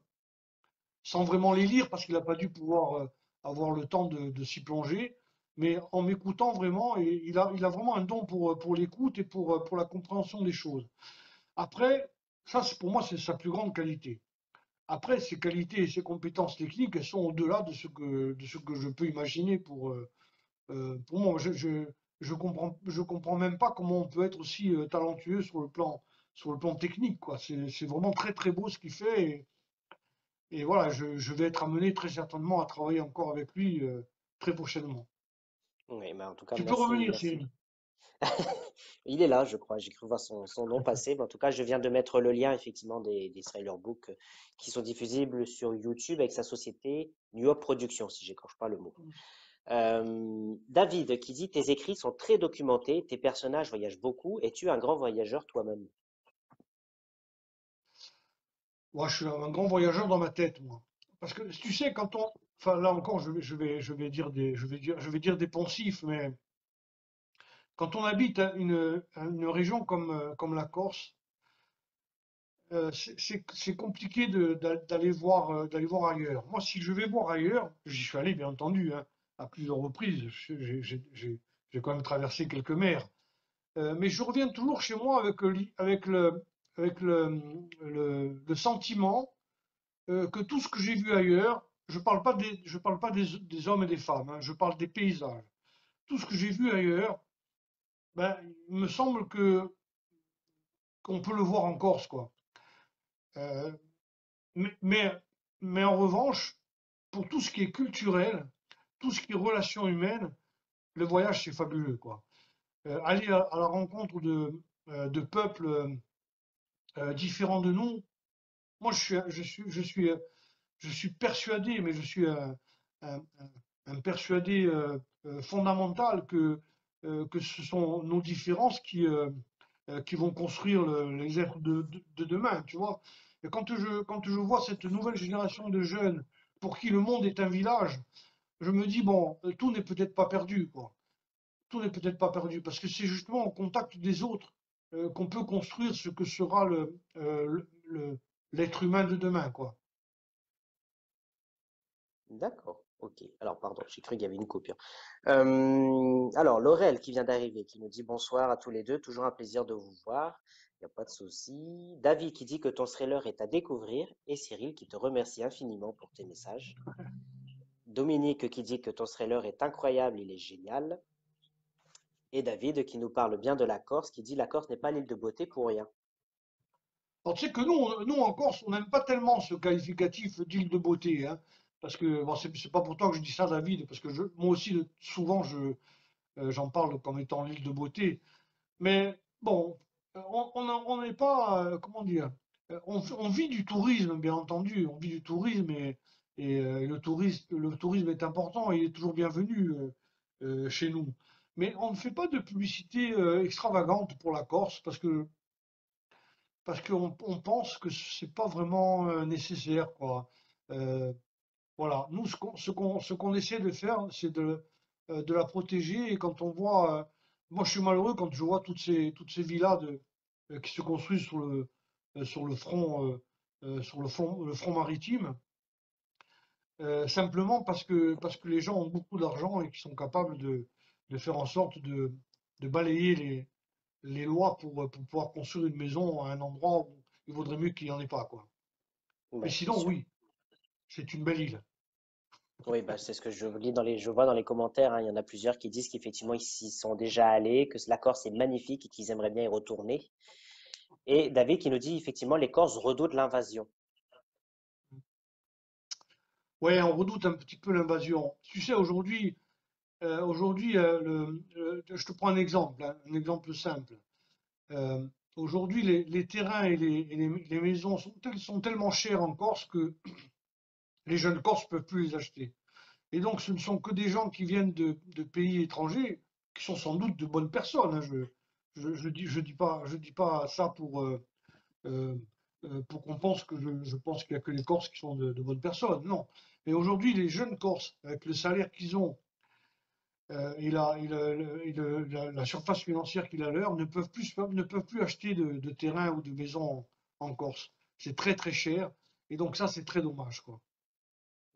sans vraiment les lire parce qu'il n'a pas dû pouvoir avoir le temps de s'y plonger, mais en m'écoutant vraiment, et il a vraiment un don pour l'écoute et pour la compréhension des choses. Après, pour moi, c'est sa plus grande qualité. Après, ses qualités et ses compétences techniques, elles sont au-delà de ce que je peux imaginer pour moi. Je comprends même pas comment on peut être aussi talentueux sur le plan technique, quoi. C'est vraiment très très beau ce qu'il fait. Et voilà, je vais être amené très certainement à travailler encore avec lui très prochainement. Oui, mais en tout cas, Tu peux merci, revenir, merci. Cyril. Il est là, je crois. J'ai cru voir son nom passer. Mais en tout cas, je viens de mettre le lien effectivement des Trailer Book qui sont diffusibles sur YouTube avec sa société New York Productions, si j'écorche pas le mot. David qui dit tes écrits sont très documentés, tes personnages voyagent beaucoup, es-tu un grand voyageur toi-même? Moi, je suis un grand voyageur dans ma tête, moi. Parce que tu sais, enfin là encore, je vais dire des poncifs, mais quand on habite à une région comme la Corse, c'est compliqué d'aller voir ailleurs. Moi, si je vais voir ailleurs, j'y suis allé bien entendu, hein, à plusieurs reprises. J'ai quand même traversé quelques mers. Mais je reviens toujours chez moi avec le sentiment que tout ce que j'ai vu ailleurs, je parle pas des hommes et des femmes, hein, je parle des paysages. Tout ce que j'ai vu ailleurs, ben, il me semble que qu'on peut le voir en Corse, quoi. Euh, mais, mais, mais en revanche, pour tout ce qui est culturel, tout ce qui est relations humaines, le voyage c'est fabuleux, quoi. Aller à la rencontre de peuples différents de nous. Moi, je suis persuadé, mais je suis un- un persuadé fondamental que ce sont nos différences qui vont construire les êtres de demain, tu vois. Et quand je vois cette nouvelle génération de jeunes pour qui le monde est un village, je me dis, bon, tout n'est peut-être pas perdu, quoi. Tout n'est peut-être pas perdu, parce que c'est justement au contact des autres qu'on peut construire ce que sera l'être humain de demain, quoi. D'accord, ok. Alors, pardon, j'ai cru qu'il y avait une coupure. Alors, Laurel qui vient d'arriver, qui nous dit bonsoir à tous les deux, toujours un plaisir de vous voir, il n'y a pas de souci. David qui dit que ton thriller est à découvrir, et Cyril qui te remercie infiniment pour tes messages. Dominique qui dit que ton thriller est incroyable, il est génial. Et David qui nous parle bien de la Corse, qui dit la Corse n'est pas l'île de beauté pour rien. Alors, tu sais que nous en Corse, on n'aime pas tellement ce qualificatif d'île de beauté, hein, parce que bon, c'est pas pour toi que je dis ça, David, parce que moi aussi, souvent, j'en parle comme étant l'île de beauté. Mais bon, on n'est pas, comment dire, on vit du tourisme, bien entendu, on vit du tourisme et le tourisme est important et il est toujours bienvenu chez nous. Mais on ne fait pas de publicité extravagante pour la Corse parce qu'on pense que c'est pas vraiment nécessaire, quoi. Euh, voilà, nous, ce qu'on essaie de faire, c'est de la protéger. Et quand on voit, moi, je suis malheureux quand je vois toutes ces villas qui se construisent sur le front, le front maritime, simplement parce que les gens ont beaucoup d'argent et qu'ils sont capables de faire en sorte de balayer les lois pour pouvoir construire une maison à un endroit où il vaudrait mieux qu'il n'y en ait pas, quoi. Mais Ouais, c'est sinon, sûr. oui, c'est une belle île. Oui, bah, c'est ce que je vois dans les commentaires, hein. Il y en a plusieurs qui disent qu'effectivement ils s'y sont déjà allés, que la Corse est magnifique et qu'ils aimeraient bien y retourner. Et David qui nous dit effectivement les Corses redoutent l'invasion. Ouais, on redoute un petit peu l'invasion. Tu sais, aujourd'hui, je te prends un exemple simple. Euh, Aujourd'hui, les terrains les maisons sont tellement chers en Corse que les jeunes Corses ne peuvent plus les acheter. Et donc, ce ne sont que des gens qui viennent de pays étrangers, qui sont sans doute de bonnes personnes, hein. Je dis pas ça euh, pour qu'on pense que je pense qu'il n'y a que les Corses qui sont de bonnes personnes. Non. Mais aujourd'hui, les jeunes Corses, avec le salaire qu'ils ont la surface financière qu'il a leur, ne peuvent plus acheter de terrain ou de maison en Corse. C'est très très cher. Et donc ça, c'est très dommage, quoi.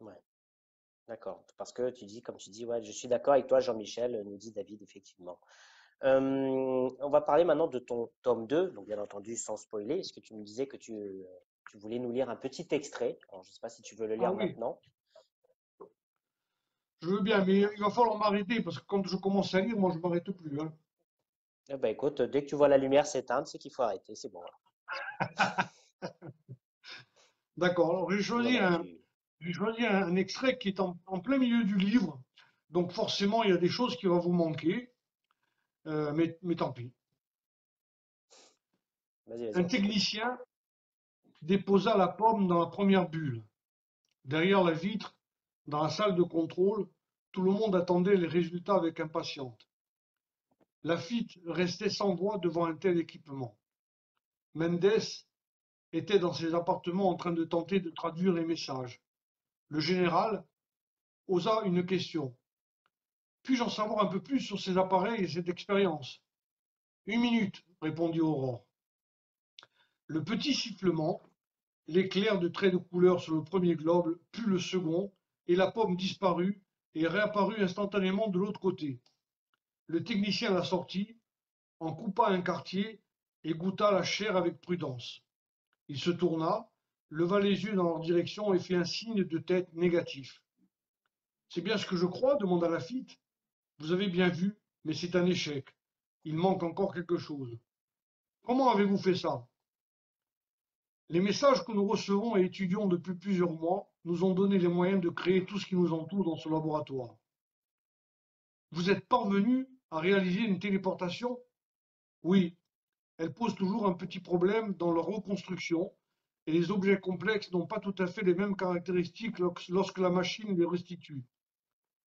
Ouais, d'accord. Parce que tu dis, comme tu dis, ouais, je suis d'accord avec toi, Jean-Michel, nous dit David, effectivement. On va parler maintenant de ton tome 2, donc bien entendu sans spoiler. Est-ce que tu me disais que tu voulais nous lire un petit extrait? Alors, je ne sais pas si tu veux le Ah lire oui, maintenant. je veux bien, mais il va falloir m'arrêter parce que quand je commence à lire, moi, je m'arrête plus, hein. Eh ben, écoute, dès que tu vois la lumière s'éteindre, c'est qu'il faut arrêter, c'est bon. D'accord. Alors, Non, non, j'ai choisi un extrait qui est en plein milieu du livre. Donc forcément, il y a des choses qui vont vous manquer, mais tant pis. vas-y, Un on t'écoute. technicien déposa la pomme dans la première bulle. Derrière la vitre, dans la salle de contrôle, tout le monde attendait les résultats avec impatience. Lafitte restait sans voix devant un tel équipement. Mendes était dans ses appartements en train de tenter de traduire les messages. Le général, osa une question. Puis-je en savoir un peu plus sur ces appareils et cette expérience? Une minute, répondit Aurore. Le petit sifflement, l'éclair de traits de couleur sur le premier globe, puis le second, et la pomme disparut et réapparut instantanément de l'autre côté. Le technicien la sortit, en coupa un quartier et goûta la chair avec prudence. Il se tourna, leva les yeux dans leur direction et fit un signe de tête négatif. C'est bien ce que je crois, demanda Laffitte. Vous avez bien vu, mais c'est un échec. Il manque encore quelque chose. Comment avez-vous fait ça? Les messages que nous recevons et étudions depuis plusieurs mois nous ont donné les moyens de créer tout ce qui nous entoure dans ce laboratoire. Vous êtes parvenu à réaliser une téléportation? Oui, elle pose toujours un petit problème dans leur reconstruction et les objets complexes n'ont pas tout à fait les mêmes caractéristiques lorsque la machine les restitue.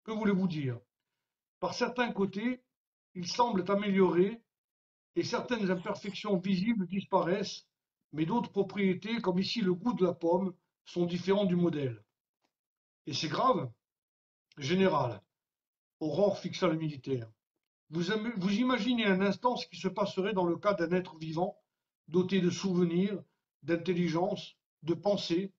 Que voulez-vous dire? Par certains côtés, ils semblent améliorés et certaines imperfections visibles disparaissent, mais d'autres propriétés, comme ici le goût de la pomme, sont différents du modèle. Et c'est grave? Général, Aurore fixa le militaire. Vous imaginez un instant ce qui se passerait dans le cas d'un être vivant, doté de souvenirs, d'intelligence, de pensée.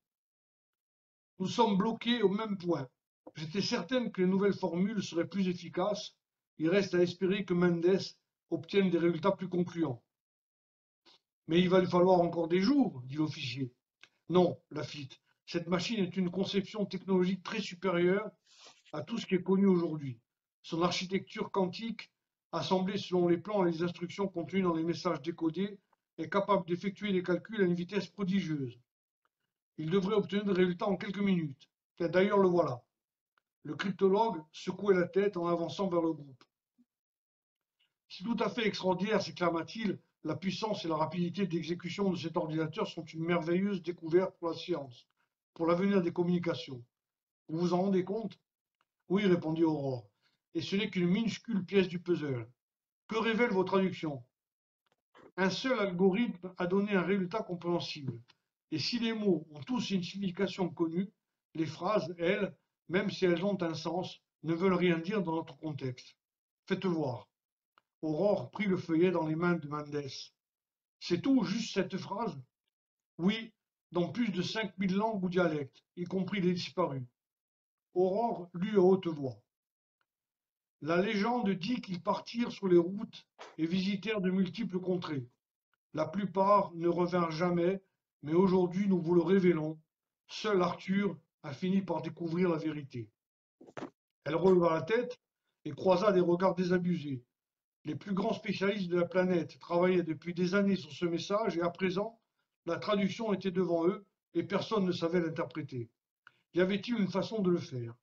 Nous sommes bloqués au même point. J'étais certaine que les nouvelles formules seraient plus efficaces. Il reste à espérer que Mendes obtienne des résultats plus concluants. Mais il va lui falloir encore des jours, dit l'officier. Non, Laffitte, cette machine est une conception technologique très supérieure à tout ce qui est connu aujourd'hui. Son architecture quantique, assemblée selon les plans et les instructions contenues dans les messages décodés, est capable d'effectuer des calculs à une vitesse prodigieuse. Il devrait obtenir des résultats en quelques minutes. D'ailleurs, le voilà. Le cryptologue secouait la tête en avançant vers le groupe. C'est tout à fait extraordinaire, s'exclama-t-il. La puissance et la rapidité d'exécution de cet ordinateur sont une merveilleuse découverte pour la science, pour l'avenir des communications. Vous vous en rendez compte? Oui, répondit Aurore. Et ce n'est qu'une minuscule pièce du puzzle. Que révèlent vos traductions? Un seul algorithme a donné un résultat compréhensible. Et si les mots ont tous une signification connue, les phrases, elles, même si elles ont un sens, ne veulent rien dire dans notre contexte. Faites voir. Aurore prit le feuillet dans les mains de Mendes. C'est tout, juste cette phrase? Oui, dans plus de 5000 langues ou dialectes, y compris les disparus. Aurore lut à haute voix. La légende dit qu'ils partirent sur les routes et visitèrent de multiples contrées. La plupart ne revinrent jamais, mais aujourd'hui nous vous le révélons. Seul Arthur a fini par découvrir la vérité. Elle releva la tête et croisa des regards désabusés. Les plus grands spécialistes de la planète travaillaient depuis des années sur ce message et à présent, la traduction était devant eux et personne ne savait l'interpréter. Y avait-il une façon de le faire?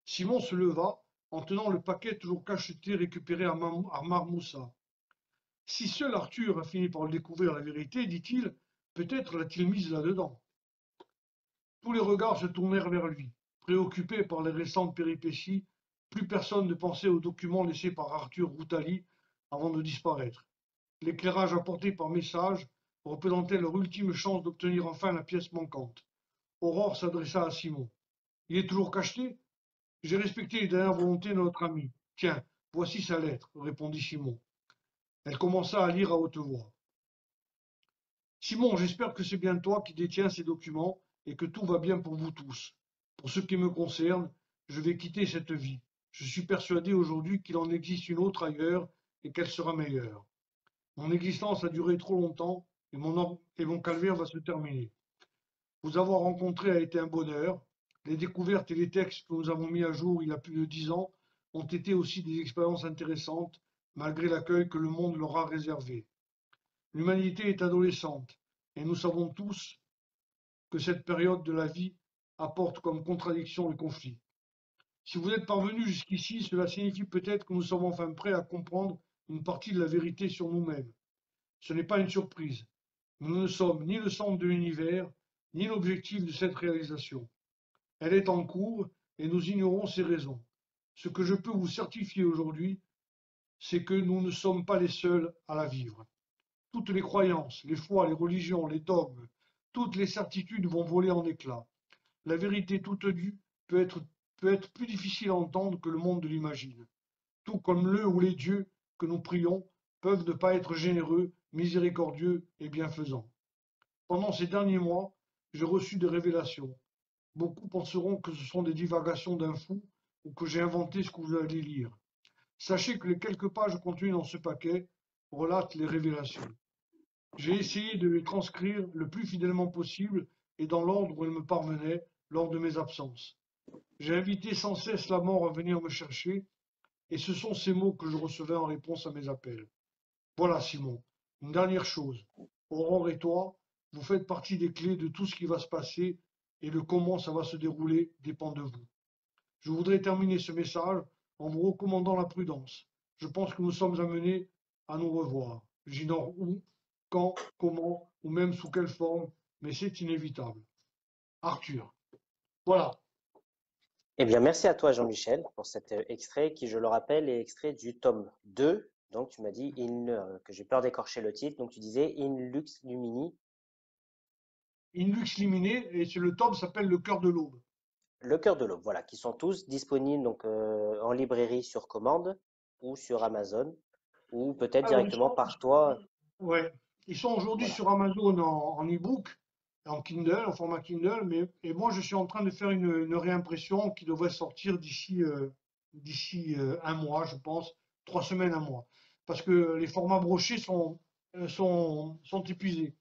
Simon se leva en tenant le paquet toujours cacheté récupéré à Marmoussa. Si seul Arthur a fini par découvrir la vérité, dit-il, peut-être l'a-t-il mise là-dedans. Tous les regards se tournèrent vers lui. Préoccupés par les récentes péripéties, plus personne ne pensait aux documents laissés par Arthur Routali avant de disparaître. L'éclairage apporté par message représentait leur ultime chance d'obtenir enfin la pièce manquante. Aurore s'adressa à Simon. Il est toujours cacheté? J'ai respecté les dernières volontés de notre ami. Tiens, voici sa lettre, répondit Simon. Elle commença à lire à haute voix. Simon, j'espère que c'est bien toi qui détiens ces documents et que tout va bien pour vous tous. Pour ce qui me concerne, je vais quitter cette vie. Je suis persuadé aujourd'hui qu'il en existe une autre ailleurs et qu'elle sera meilleure. Mon existence a duré trop longtemps et mon calvaire va se terminer. Vous avoir rencontré a été un bonheur. Les découvertes et les textes que nous avons mis à jour il y a plus de 10 ans ont été aussi des expériences intéressantes, malgré l'accueil que le monde leur a réservé. L'humanité est adolescente, et nous savons tous que cette période de la vie apporte comme contradiction et conflit. Si vous êtes parvenus jusqu'ici, cela signifie peut-être que nous sommes enfin prêts à comprendre une partie de la vérité sur nous-mêmes. Ce n'est pas une surprise. Nous ne sommes ni le centre de l'univers, ni l'objectif de cette réalisation. Elle est en cours et nous ignorons ses raisons. Ce que je peux vous certifier aujourd'hui, c'est que nous ne sommes pas les seuls à la vivre. Toutes les croyances, les foi, les religions, les dogmes, toutes les certitudes vont voler en éclats. La vérité toute nue peut être plus difficile à entendre que le monde de l'imagine. Tout comme le ou les dieux que nous prions peuvent ne pas être généreux, miséricordieux et bienfaisants. Pendant ces derniers mois, j'ai reçu des révélations. Beaucoup penseront que ce sont des divagations d'un fou ou que j'ai inventé ce que vous allez lire. Sachez que les quelques pages contenues dans ce paquet relatent les révélations. J'ai essayé de les transcrire le plus fidèlement possible et dans l'ordre où elles me parvenaient lors de mes absences. J'ai invité sans cesse la mort à venir me chercher, et ce sont ces mots que je recevais en réponse à mes appels. Voilà, Simon, une dernière chose. Aurore et toi, vous faites partie des clés de tout ce qui va se passer, et le comment ça va se dérouler dépend de vous. Je voudrais terminer ce message en vous recommandant la prudence. Je pense que nous sommes amenés à nous revoir. J'ignore où, quand, comment, ou même sous quelle forme, mais c'est inévitable. Arthur. Voilà. Eh bien, merci à toi, Jean-Michel, pour cet extrait qui, je le rappelle, est extrait du tome 2. Donc, tu m'as dit que j'ai peur d'écorcher le titre. Donc, tu disais In Lux Lumini, In Lux Liminé, et le tome s'appelle Le cœur de l'aube. Le cœur de l'aube, voilà, qui sont tous disponibles donc en librairie sur commande ou sur Amazon ou peut-être Alors, directement par toi. ouais, ils sont aujourd'hui Voilà. sur Amazon en e-book, en Kindle, en format Kindle, et moi je suis en train de faire une réimpression qui devrait sortir d'ici un mois, je pense, 3 semaines, un mois, parce que les formats brochés sont épuisés.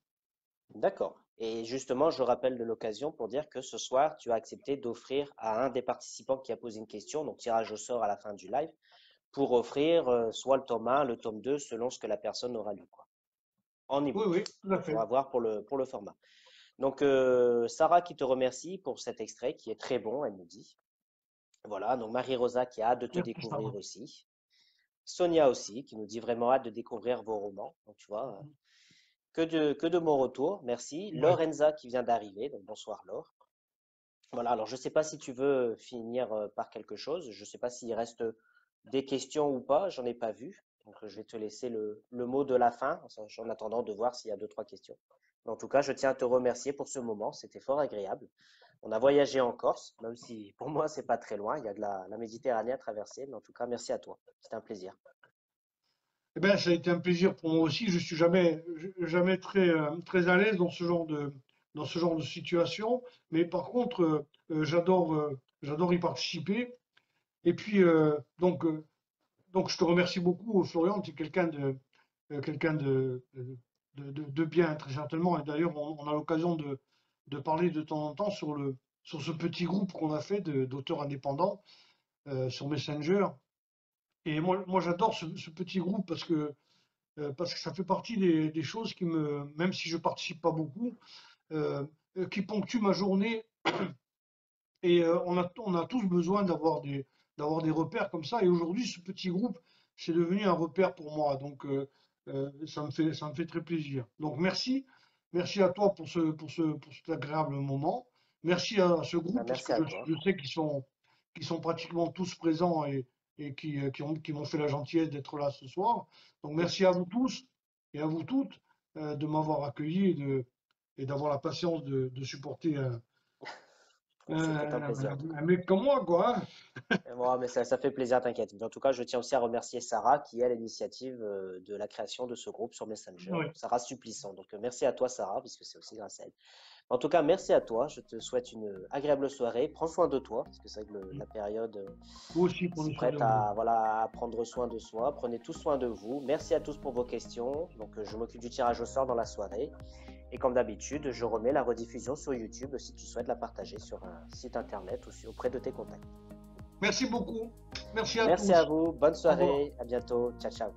D'accord. Et justement, je rappelle de l'occasion pour dire que ce soir, tu as accepté d'offrir à un des participants qui a posé une question, donc tirage au sort à la fin du live, pour offrir soit le tome 1, le tome 2, selon ce que la personne aura lu, quoi, en Oui, e-book. oui, tout à Donc, il fait. faudra voir pour le format. Donc, Sarah qui te remercie pour cet extrait qui est très bon, elle nous dit. Voilà, donc Marie-Rosa qui a hâte de te Merci, Sarah. découvrir aussi. Sonia aussi, qui nous dit vraiment hâte de découvrir vos romans. Donc, tu vois, que de mon retour. Merci. Ouais. Lorenza qui vient d'arriver. Donc, bonsoir, Laure. Voilà, alors je ne sais pas si tu veux finir par quelque chose. Je ne sais pas s'il reste des questions ou pas. J'en ai pas vu. Donc, je vais te laisser le mot de la fin, en attendant de voir s'il y a deux, trois questions. Mais en tout cas, je tiens à te remercier pour ce moment. C'était fort agréable. On a voyagé en Corse, même si pour moi, c'est pas très loin. Il y a de la Méditerranée à traverser. Mais en tout cas, merci à toi. C'était un plaisir. Eh ben, ça a été un plaisir pour moi aussi. Je suis jamais très à l'aise dans ce genre de situation, mais par contre, j'adore y participer. Et puis, donc, je te remercie beaucoup, Florian. Tu es quelqu'un de bien, très certainement. Et d'ailleurs, on a l'occasion de parler de temps en temps sur ce petit groupe qu'on a fait d'auteurs indépendants sur Messenger. Et moi j'adore ce petit groupe parce que ça fait partie des choses même si je participe pas beaucoup, euh, qui ponctuent ma journée. Et on a tous besoin d'avoir des repères comme ça. Et aujourd'hui, ce petit groupe, c'est devenu un repère pour moi. Donc, ça me fait très plaisir. Donc, merci à toi pour cet agréable moment. Merci à ce Ben, groupe parce merci que à toi. je sais qu'ils sont pratiquement tous présents et qui m'ont fait la gentillesse d'être là ce soir. Donc, merci à vous tous et à vous toutes de m'avoir accueilli et d'avoir la patience de supporter C'était un plaisir en tout cas. un mec comme moi, quoi, hein. Bon, mais ça fait plaisir, t'inquiète. Mais en tout cas, je tiens aussi à remercier Sarah qui est à l'initiative de la création de ce groupe sur Messenger. Ouais. Sarah Supplissant. Donc, merci à toi, Sarah, puisque c'est aussi grâce à elle. En tout cas, merci à toi. Je te souhaite une agréable soirée. Prends soin de toi, parce que c'est vrai que la période Vous aussi, prenez soin de s'apprête vous. à, voilà, à prendre soin de soi. Prenez tous soin de vous. Merci à tous pour vos questions. Donc, je m'occupe du tirage au sort dans la soirée. Et comme d'habitude, je remets la rediffusion sur YouTube si tu souhaites la partager sur un site internet ou auprès de tes contacts. Merci beaucoup. Merci à Merci à tous. vous. Bonne Au revoir. soirée. À bientôt. Ciao, ciao.